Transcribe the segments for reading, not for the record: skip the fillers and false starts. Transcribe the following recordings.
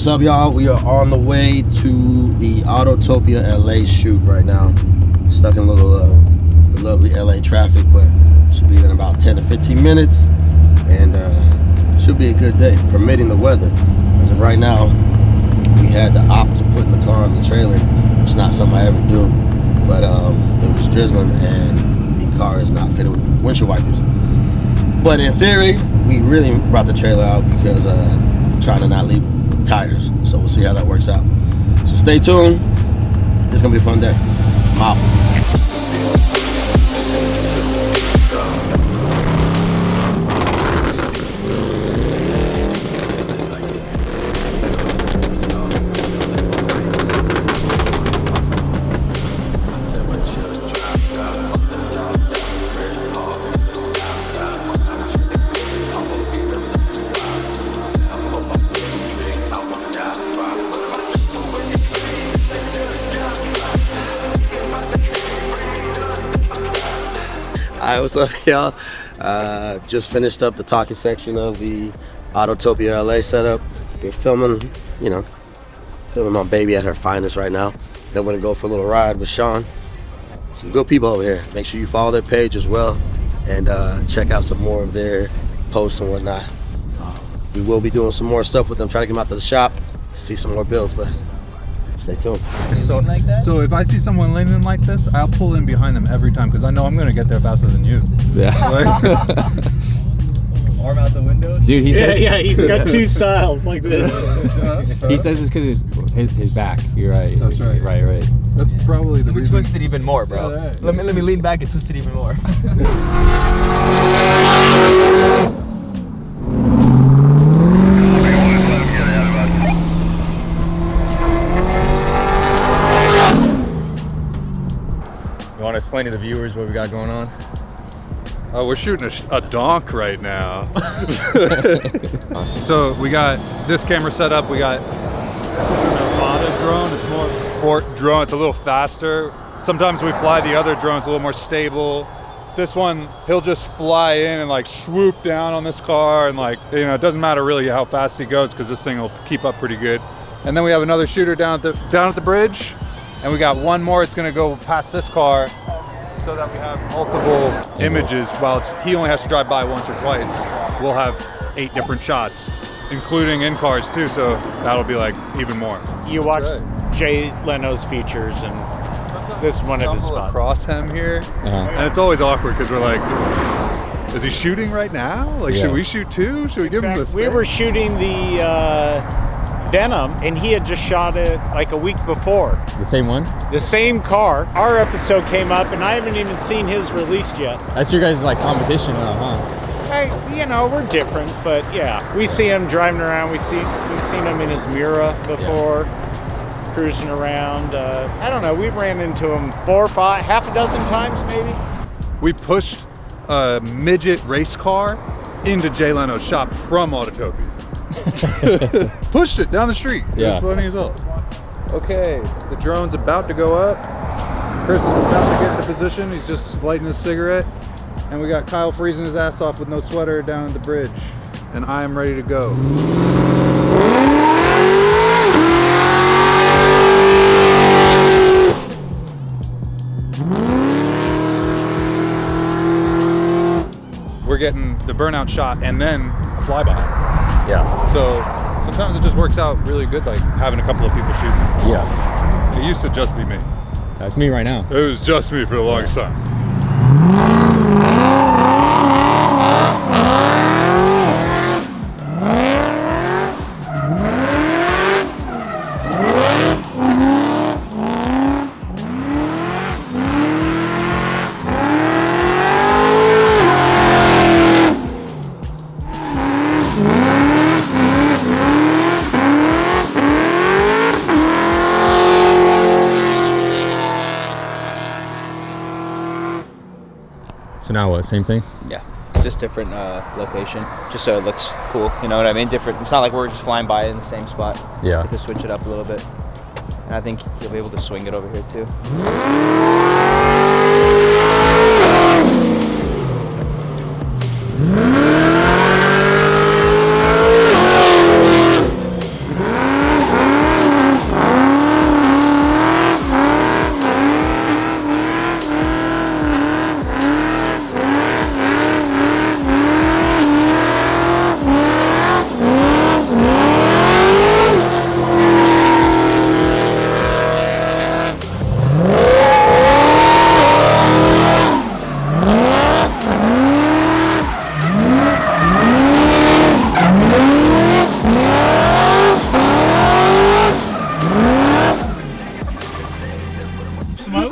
up, y'all? We are on the way to the Autotopia LA shoot right now. Stuck in a little the lovely LA traffic, but should be in about 10 to 15 minutes, and should be a good day, permitting the weather. As of right now, we had to opt to put in the car on the trailer. It's not something I ever do, but it was drizzling, and the car is not fitted with windshield wipers. But in theory, we really brought the trailer out because trying to not leave tires. So we'll see how that works out. So stay tuned. It's gonna be a fun day. I'm out. Alright, what's up, y'all? Just finished up the talking section of the Autotopia LA setup. We're filming, filming my baby at her finest right now. Then we're gonna go for a little ride with Sean. Some good people over here. Make sure you follow their page as well, and check out some more of their posts and whatnot. We will be doing some more stuff with them, trying to get them out to the shop to see some more builds, but stay tuned. So if I see someone leaning like this, I'll pull in behind them every time because I know I'm gonna get there faster than you. Yeah. Arm out the window. Dude, he says, yeah, he's got two styles like this. He says it's because his back. You're right. That's right. Right. That's probably the reason. Twist it even more, bro. Yeah, right. Let me lean back and twist it even more. You want to explain to the viewers what we got going on? We're shooting a donk right now. So we got this camera set up. We got an Impala drone. It's more of a sport drone. It's a little faster. Sometimes we fly the other drones a little more stable. This one, he'll just fly in and like swoop down on this car, and it doesn't matter really how fast he goes because this thing will keep up pretty good. And then we have another shooter down at the bridge. And we got one more. It's gonna go past this car so that we have multiple images. While he only has to drive by once or twice, we'll have 8 different shots, including in cars too. So that'll be like even more. You watch Jay Leno's features, and this is one of his spots. Across him here, and it's always awkward because we're like, is he shooting right now? Like, should we shoot too? Should we give him this? We were shooting the Venom, and he had just shot it like a week before. The same one? The same car. Our episode came up, and I haven't even seen his released yet. That's your guys' like competition now, huh? We're different, but yeah, we see him driving around. We've seen him in his Mura before, cruising around. I don't know. We've ran into him 4 or 5, half a dozen times maybe. We pushed a midget race car into Jay Leno's shop from Autotopia. Pushed it down the street. Yeah. It was funny as hell. Okay, the drone's about to go up. Chris is about to get into position. He's just lighting his cigarette. And we got Kyle freezing his ass off with no sweater down at the bridge. And I am ready to go. We're getting the burnout shot and then a flyby. Yeah. So sometimes it just works out really good, like having a couple of people shooting. Yeah. It used to just be me. That's me right now. It was just me for the longest time. So now what, same thing? Yeah, just different location, just so it looks cool. You know what I mean? Different. It's not like we're just flying by in the same spot. Yeah. To switch it up a little bit. And I think you'll be able to swing it over here too.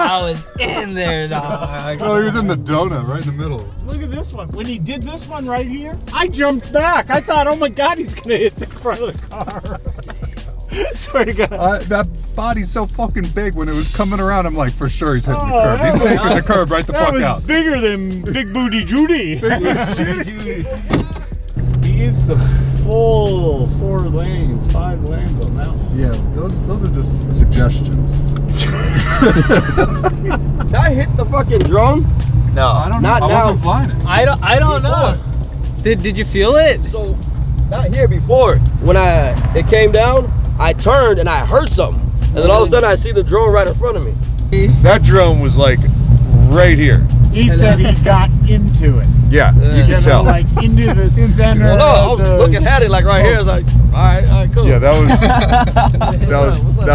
I was in there, dog. Oh, he was in the donut right in the middle. Look at this one. When he did this one right here, I jumped back. I thought, oh my God, he's gonna hit the front of the car. Swear to God. That body's so fucking big. When it was coming around, I'm like, for sure he's hitting the curb. He's taking the curb right the fuck out. That was bigger than Big Booty Judy. Big Booty Judy. He is the full 4 lanes, 5 lanes on that one. Yeah, those are just suggestions. Did I hit the fucking drone? No. I don't know. Not I now. wasn't flying it. I don't know. Did you feel it? So, not here before. When it came down, I turned and I heard something. And then all of a sudden I see the drone right in front of me. That drone was like right here. He said he got into it. Yeah, you can tell. Like into the center. Well, no, I was looking at it like right here. I was like, all right, cool. Yeah, that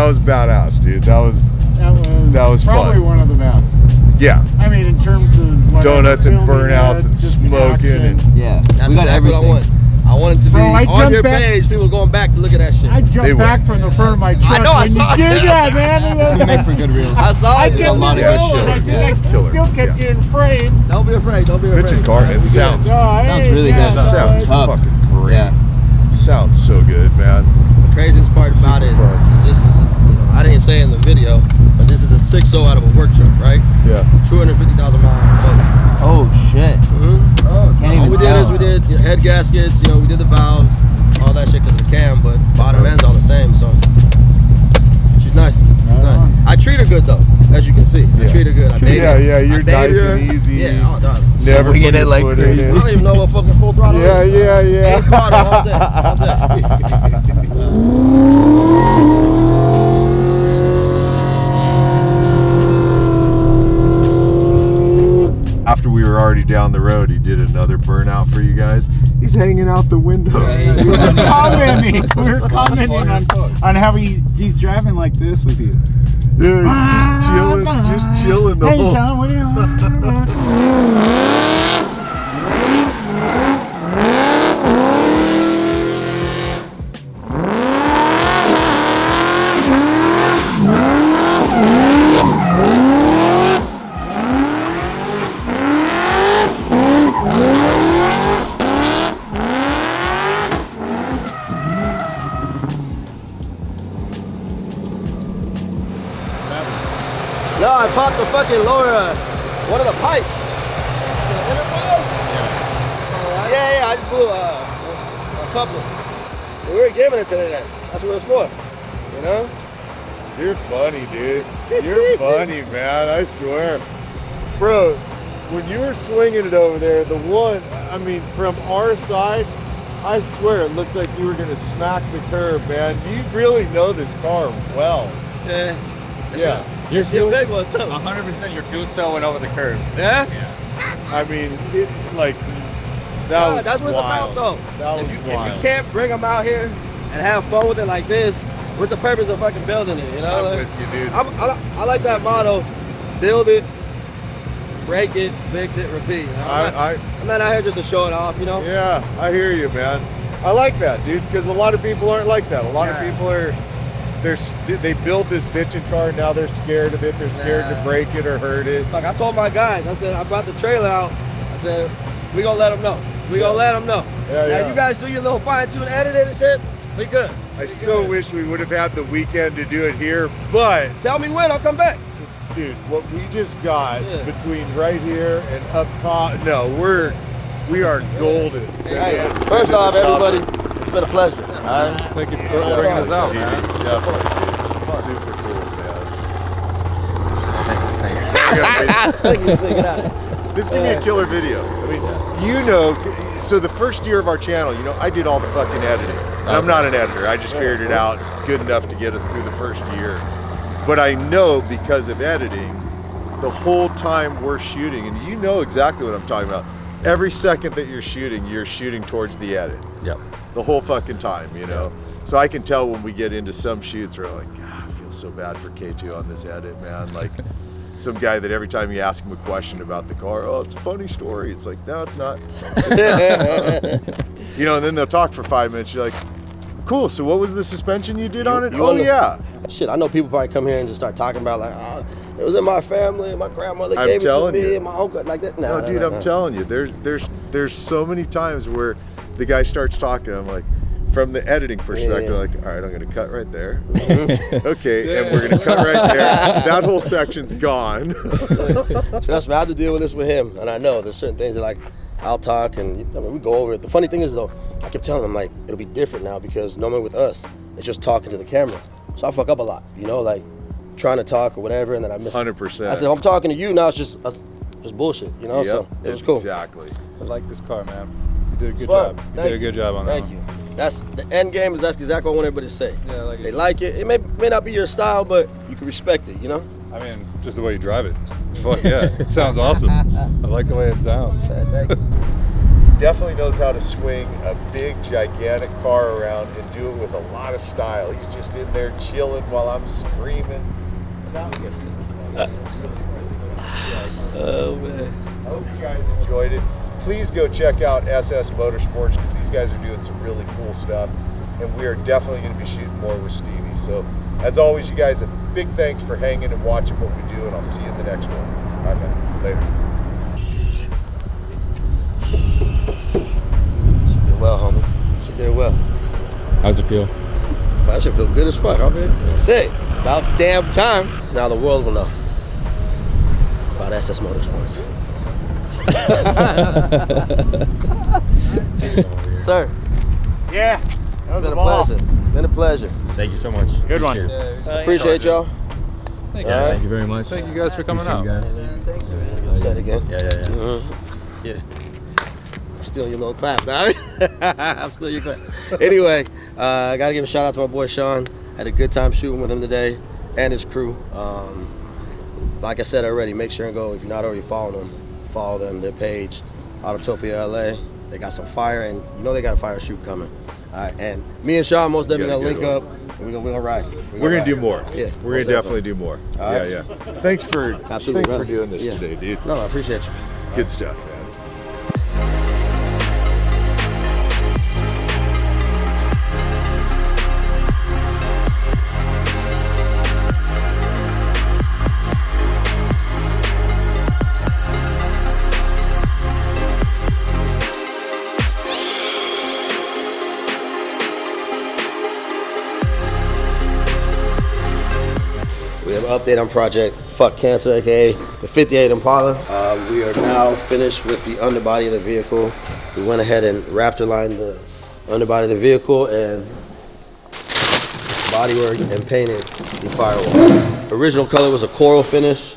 was badass, dude. That was probably fun. one of the best. Yeah. I mean, in terms of Donuts and filming burnouts it, and just smoking action. and Yeah, That's we got exactly everything. what I want. I want it to be Bro, I on your jumped back- page, people going back to look at that shit. I jumped They back will. from the front of my truck I know, I when saw you did it. that, man. It's gonna make for good reels. I saw I it. kept a lot of it good going. shit. I Killer. still kept Yeah. you in frame. Don't be afraid. Don't be afraid. Bitchin' car. It sounds Sounds really good. no, sounds it's- fucking great. Yeah. Sounds so good, man. The craziest part about it fun. is this is, I didn't say in the video, but this is a 6.0 out of a work truck, right? Yeah. 250,000 miles motor. Oh shit. Oh, Can't all even we did tell. is we did head gaskets, we did the valves, all that shit because of the cam, but bottom end's all the same, so she's nice. She's nice. I treat her good though, as you can see. I treat her good. I bathe her. Yeah, you're I bathe nice her. and easy. Yeah, oh, dog. Never Swinging put it your like foot in crazy. I it. don't even know what fucking full throttle Yeah, is. yeah. Ain't throttle all day. All day. After we were already down the road, he did another burnout for you guys. He's hanging out the window. We were commenting on how he's driving like this with you. Yeah, just chilling the Hey, whole. Sean, what do you want? No, I popped the fucking lower, one of the pipes. Yeah, I just blew a couple. We were giving it today then. That's what it was for, You're funny, dude. You're funny, man. I swear. Bro, when you were swinging it over there, from our side, I swear it looked like you were going to smack the curb, man. You really know this car well. Yeah. Yeah. You're big one too. 100% your fuel cell went over the curb. Yeah? I mean, That's what it's about though. That was If wild. you can't bring them out here and have fun with it like this, what's the purpose of fucking building it, I'm Like, with you, dude. I like that motto, build it, break it, fix it, repeat. I'm not out here just to show it off, Yeah, I hear you, man. I like that, dude, because a lot of people aren't like that. A lot of people they built this bitchin' car, now they're scared of it. They're scared to break it or hurt it. Like I told my guys, I said, I brought the trailer out. I said, we gonna let them know. We gonna let them know. Yeah, Now you guys do your little fine tune editing and shit, we good. I so wish we would have had the weekend to do it here, but Tell me when, I'll come back. dude, what we just got Yeah. between right here and up top, we are golden. Hey, first off, everybody, it's been a pleasure. All right. Thank you for bringing us out, man. Definitely. Super cool, man. Thanks. This is gonna be a killer video. I mean, so the first year of our channel, I did all the fucking editing. And I'm not an editor. I just figured it out good enough to get us through the first year. But I know because of editing, the whole time we're shooting, and you know exactly what I'm talking about. Every second that you're shooting towards the edit. Yep. The whole fucking time, So I can tell when we get into some shoots, we're like, I feel so bad for K2 on this edit, man. Like some guy that every time you ask him a question about the car, oh, it's a funny story. It's like, no, it's not. And then they'll talk for 5 minutes. You're like, cool, so what was the suspension you did on it? Oh yeah. shit, I know people probably come here and just start talking about like, oh, it was in my family, my grandmother gave it to me, and my uncle like that. No, dude, I'm telling you, there's so many times where the guy starts talking. I'm like, from the editing perspective, like, all right, I'm gonna cut right there. Okay, and we're gonna cut right there. That whole section's gone. Trust me, I have to deal with this with him, and I know there's certain things that like I'll talk and I mean, we go over it. The funny thing is though, I kept telling him like it'll be different now because normally with us, it's just talking to the camera. So I fuck up a lot, you know, like trying to talk or whatever, and then I miss 100%. I said, if I'm talking to you now, it's just bullshit, you know. Yep, so it was cool. Exactly. I like this car, man. You did a good Fun. job. You did a good job on that. Thank you. That's the end game. Is that's exactly what I want everybody to say. Yeah, I like it. They like it. It may not be your style, but you can respect it, you know. I mean, just the way you drive it. Fuck yeah, it sounds awesome. I like the way it sounds. Thank you. Definitely knows how to swing a big, gigantic car around and do it with a lot of style. He's just in there chilling while I'm screaming. Oh man. I hope you guys enjoyed it. Please go check out SS Motorsports because these guys are doing some really cool stuff, and we are definitely going to be shooting more with Stevie. So, as always, you guys, a big thanks for hanging and watching what we do, and I'll see you in the next one. All right, man. Later. She did well, homie. She did well. How's it feel? I should feel good as fuck. I mean, shit. About damn time. Now the world will know about SS Motorsports. Sir. Yeah, that was Been a a ball. pleasure. Been a pleasure. Thank you so much. Good one. Appreciate y'all. Thank All right. Thank you very much. Thank you guys for coming out. Appreciate you guys. Say it again. Yeah. Yeah. I'm still your little clap, dog. I'm still your clap. Anyway, I gotta give a shout out to my boy Sean. Had a good time shooting with him today and his crew. Like I said already, make sure and go, if you're not already following them, follow them, their page, Autotopia LA. They got some fire, and you know they got a fire shoot coming. All right, and me and Sean most definitely gonna link up, and we're gonna ride. We're going to do more. Yeah, We're going to definitely do more. All right. Yeah. Thanks for doing this Yeah. today, dude. No, I appreciate you. Good stuff, man. We have an update on Project Fuck Cancer, aka the 58 Impala. We are now finished with the underbody of the vehicle. We went ahead and Raptor lined the underbody of the vehicle and bodywork and painted the firewall. Original color was a coral finish,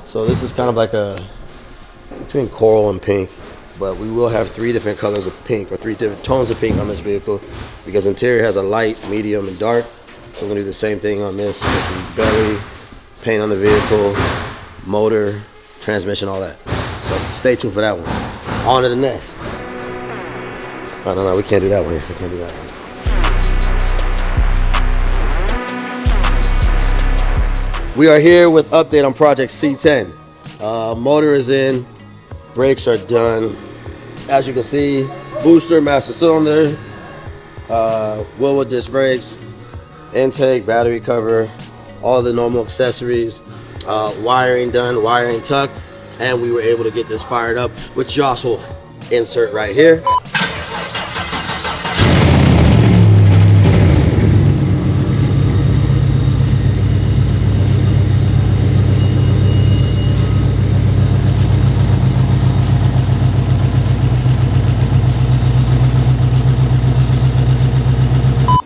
so this is kind of like a between coral and pink. But we will have 3 different colors of pink, or 3 different tones of pink on this vehicle, because interior has a light, medium, and dark. So we're gonna do the same thing on this with the belly, paint on the vehicle, motor, transmission, all that. So stay tuned for that one. On to the next. Oh, no, we can't do that one. We can't do that one. We are here with update on Project C10. Motor is in, brakes are done. As you can see, booster, master cylinder, Wilwood disc brakes, intake, battery cover, all the normal accessories, wiring done, wiring tucked, and we were able to get this fired up, which you also insert right here.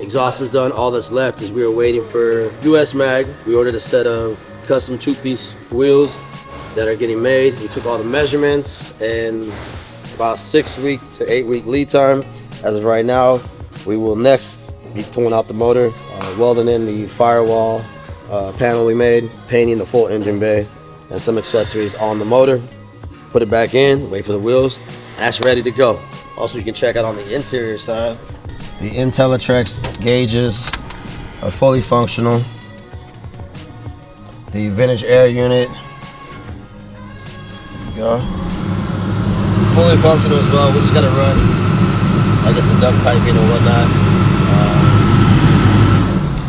Exhaust is done. All that's left is we are waiting for US Mag. We ordered a set of custom 2-piece wheels that are getting made. We took all the measurements, and about 6 week to 8 week lead time. As of right now, we will next be pulling out the motor, welding in the firewall panel we made, painting the full engine bay, and some accessories on the motor. Put it back in, wait for the wheels. That's ready to go. Also, you can check out on the interior side. The IntelliTrex gauges are fully functional. The vintage air unit, there you go, fully functional as well. We just gotta run, I guess, the duct piping and whatnot.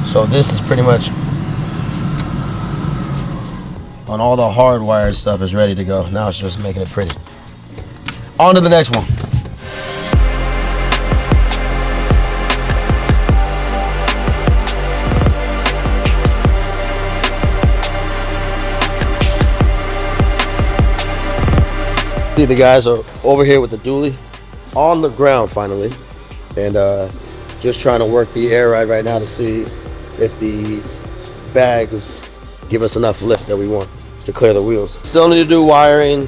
So this is pretty much on all the hardwired stuff is ready to go. Now it's just making it pretty. On to the next one. See, the guys are over here with the dually on the ground finally, and just trying to work the air ride right now to see if the bags give us enough lift that we want to clear the wheels. Still need to do wiring,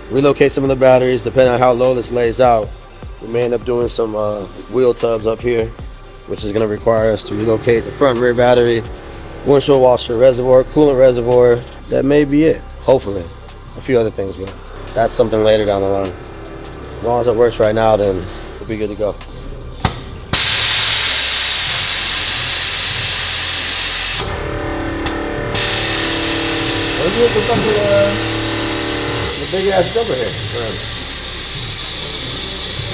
relocate some of the batteries. Depending on how low this lays out, we may end up doing some wheel tubs up here, which is going to require us to relocate the front and rear battery, windshield washer, reservoir, coolant reservoir. That may be it, hopefully. A few other things, but that's something later down the line. As long as it works right now, then we'll be good to go. Let's look at some of the big ass jumper here.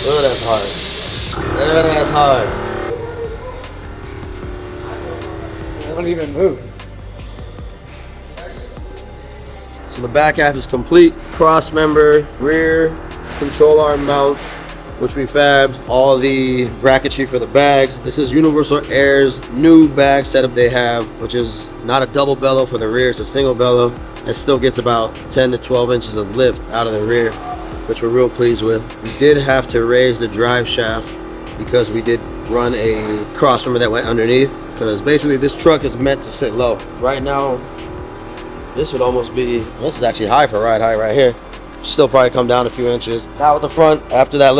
Oh, that's hard. That's hard. It won't even move. So the back half is complete. Cross member, rear control arm mounts, which we fabbed. All the bracketry for the bags. This is Universal Air's new bag setup they have, which is not a double bellow for the rear, it's a single bellow. It still gets about 10 to 12 inches of lift out of the rear, which we're real pleased with. We did have to raise the drive shaft because we did run a cross member that went underneath, because basically this truck is meant to sit low. Right now, this would almost be, this is actually high for ride height right here. Still probably come down a few inches. Now with the front, after that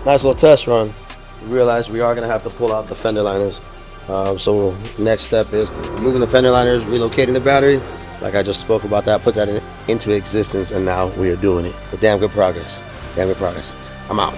nice little test run, we realized we are gonna have to pull out the fender liners. So next step is moving the fender liners, relocating the battery. Like I just spoke about that, put that into existence, and now we are doing it. But damn good progress. Damn good progress. I'm out.